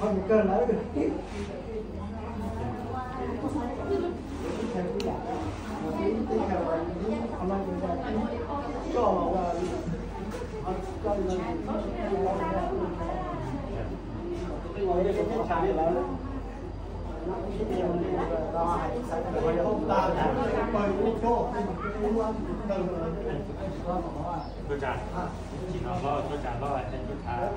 không cơ lấy được tôi trả chỉ nó lo tôi trả lo anh tôi thả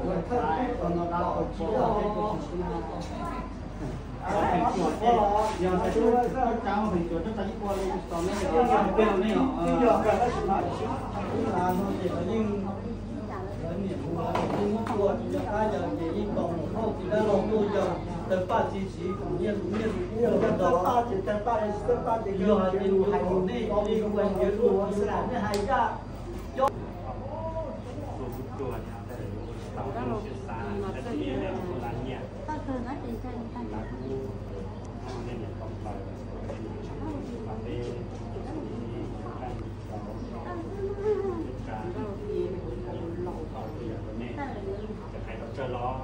cho lo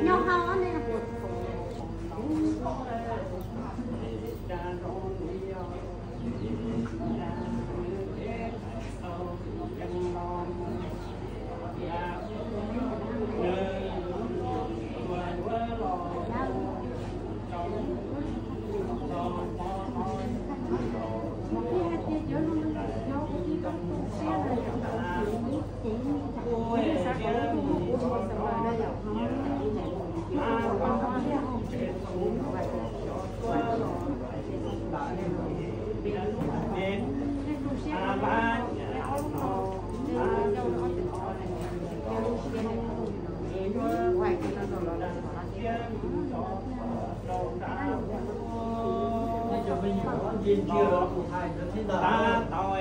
nhau ho nên là Nhìn kia là của hai giờ thế nào?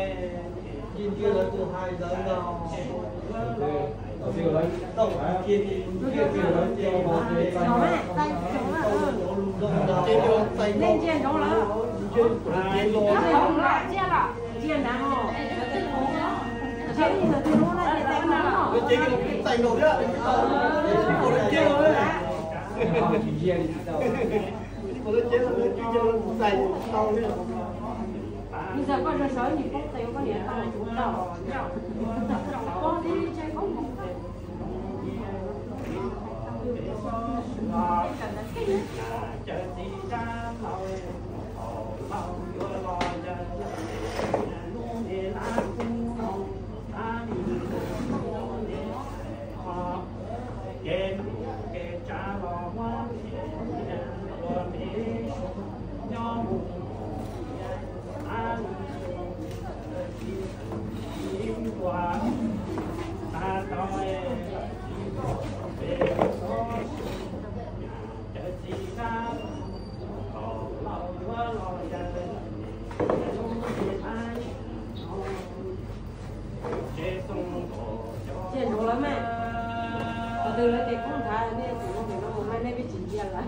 Nhìn kia là của 2 giờ nào? Đâu kia thì kia là lên trên đó là trên nào họ trên thì là từ nó là trên nào trên cái tay đồ đó cô lên trên rồi cô lên trên là trên tay tao bây giờ con ra sớm thì có tiêu có hiện tại chủ đầu con đi chơi có một trên đồ lắm mẹ từ là thì cũng thà nên chỉ có thể nó mai nay bị chỉnh tiền lại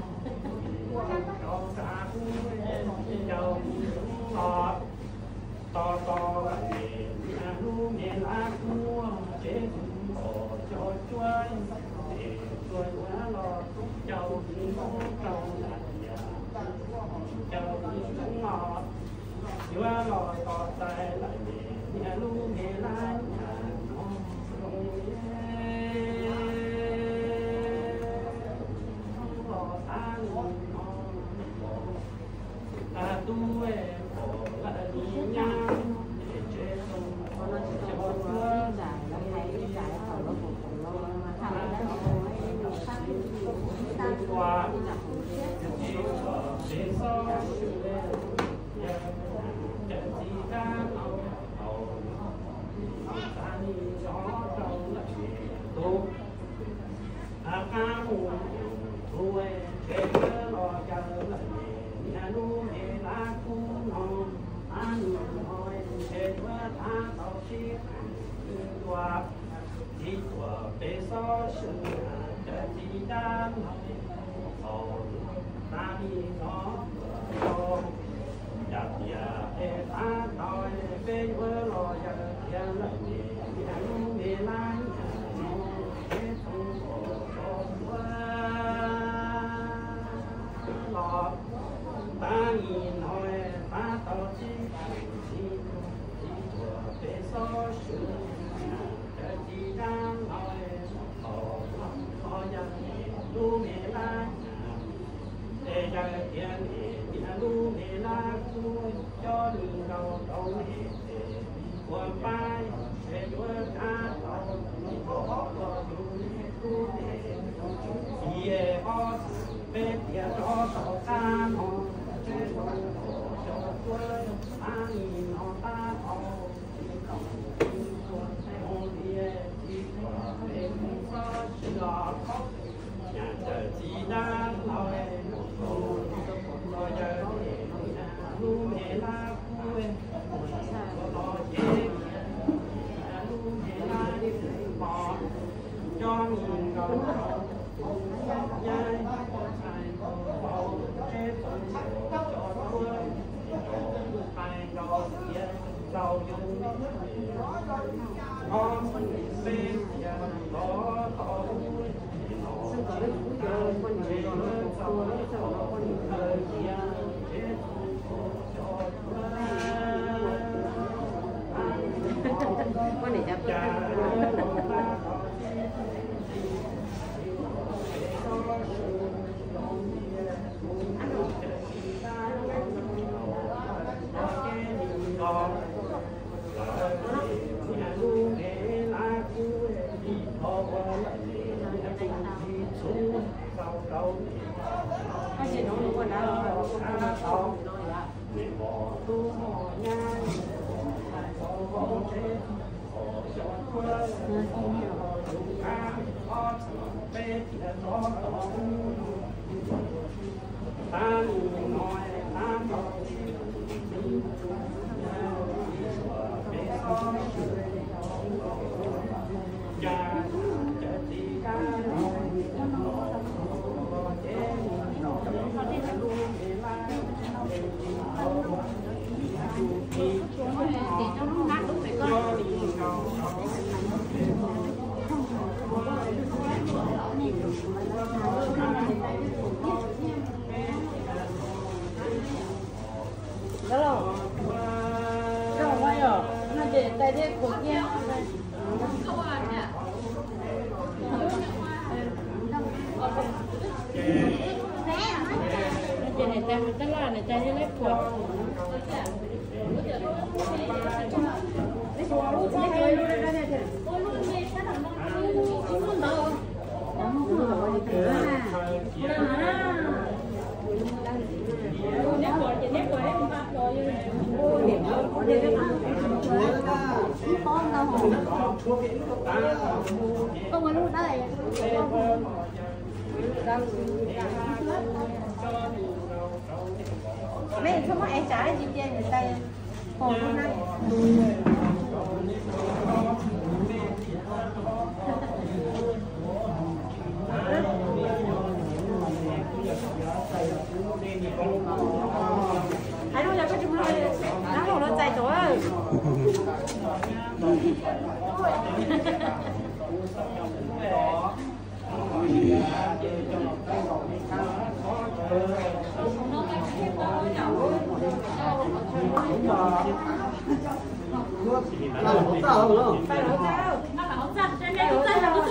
Không có lúc đây. Mấy không có ai trả gì trên người ta. Còn hôm nay. Hãy đâu có chung thôi. Nó không nó chạy chỗ ơi. Phải hỗ trợ. Nó phải hỗ trợ cho nên chúng ta là có